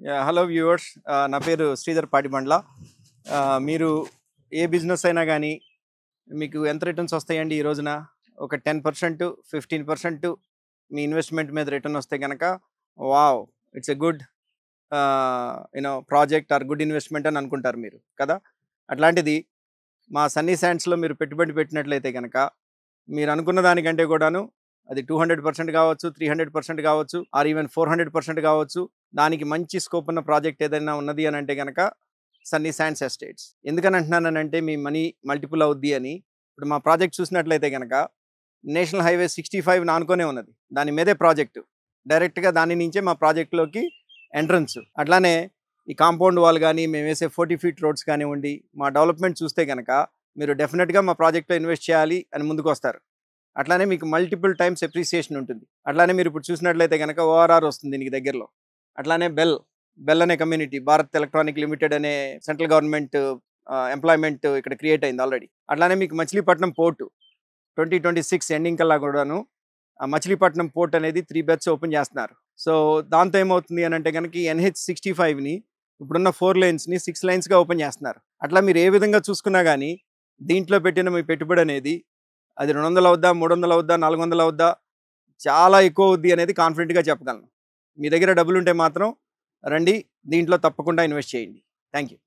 Hello viewers, నా పేరు శ్రీధర్ పాటిబండ్ల. మీరు ఏ బిజినెస్ అయినా కానీ మీకు ఎంత రిటర్న్స్ వస్తాయండి ఈ రోజున? ఒక 10%, 15% మీ ఇన్వెస్ట్మెంట్ మీద రిటర్న్ వస్తే కనుక wow, it's a good project or good investment అని అనుకుంటారు మీరు కదా. అట్లాంటిది మా సన్నీ శాండ్స్లో మీరు పెట్టుబడి పెట్టినట్లయితే కనుక మీరు అనుకున్న దానికంటే కూడాను అది 200% కావచ్చు, 300% కావచ్చు, ఆర్ ఈవెన్ 400% కావచ్చు. దానికి మంచి స్కోప్ ఉన్న ప్రాజెక్ట్ ఏదైనా ఉన్నది అని అంటే కనుక సన్నీ శాండ్స్ ఎస్టేట్స్. ఎందుకని అంటున్నానంటే మీ మనీ మల్టిపుల్ అవుద్ది అని. ఇప్పుడు మా ప్రాజెక్ట్ చూసినట్లయితే కనుక నేషనల్ హైవే 65 నానుకొనే ఉన్నది, దాని మీదే ప్రాజెక్టు. డైరెక్ట్గా దాని నుంచే మా ప్రాజెక్టులోకి ఎంట్రన్స్. అట్లానే ఈ కాంపౌండ్ వాల్ కానీ మేము వేసే 40 ఫీట్ రోడ్స్ కానివ్వండి, మా డెవలప్మెంట్ చూస్తే కనుక మీరు డెఫినెట్గా మా ప్రాజెక్ట్లో ఇన్వెస్ట్ చేయాలి అని ముందుకు వస్తారు. అట్లానే మీకు మల్టిపుల్ టైమ్స్ ఎప్రిసియేషన్ ఉంటుంది. అట్లానే మీరు ఇప్పుడు చూసినట్లయితే కనుక ఓఆర్ఆర్ వస్తుంది దీనికి దగ్గరలో. అట్లానే బెల్ అనే కమ్యూనిటీ, భారత్ ఎలక్ట్రానిక్ లిమిటెడ్ అనే సెంట్రల్ గవర్నమెంట్ ఎంప్లాయ్మెంట్ ఇక్కడ క్రియేట్ అయింది ఆల్రెడీ. అట్లానే మీకు మచిలీపట్నం పోర్టు 2026 ఎండింగ్ కల్లా కూడాను మచిలీపట్నం పోర్ట్ అనేది 3 బెర్త్స్ ఓపెన్ చేస్తున్నారు. సో దాంతో ఏమవుతుంది అని అంటే కనుక NH65ని ఇప్పుడున్న 4 lanesని 6 lanesగా ఓపెన్ చేస్తున్నారు. అట్లా మీరు ఏ విధంగా చూసుకున్నా కానీ దీంట్లో పెట్టిన మీ పెట్టుబడి అనేది అది 200 అవుద్దా, 300 అవుద్దా, 400 అవుద్దా, చాలా ఎక్కువ అవుద్ది అనేది కాన్ఫిడెంట్గా చెప్పగలను. మీ దగ్గర డబ్బులు ఉంటే మాత్రం రండి, దీంట్లో తప్పకుండా ఇన్వెస్ట్ చేయండి. Thank you.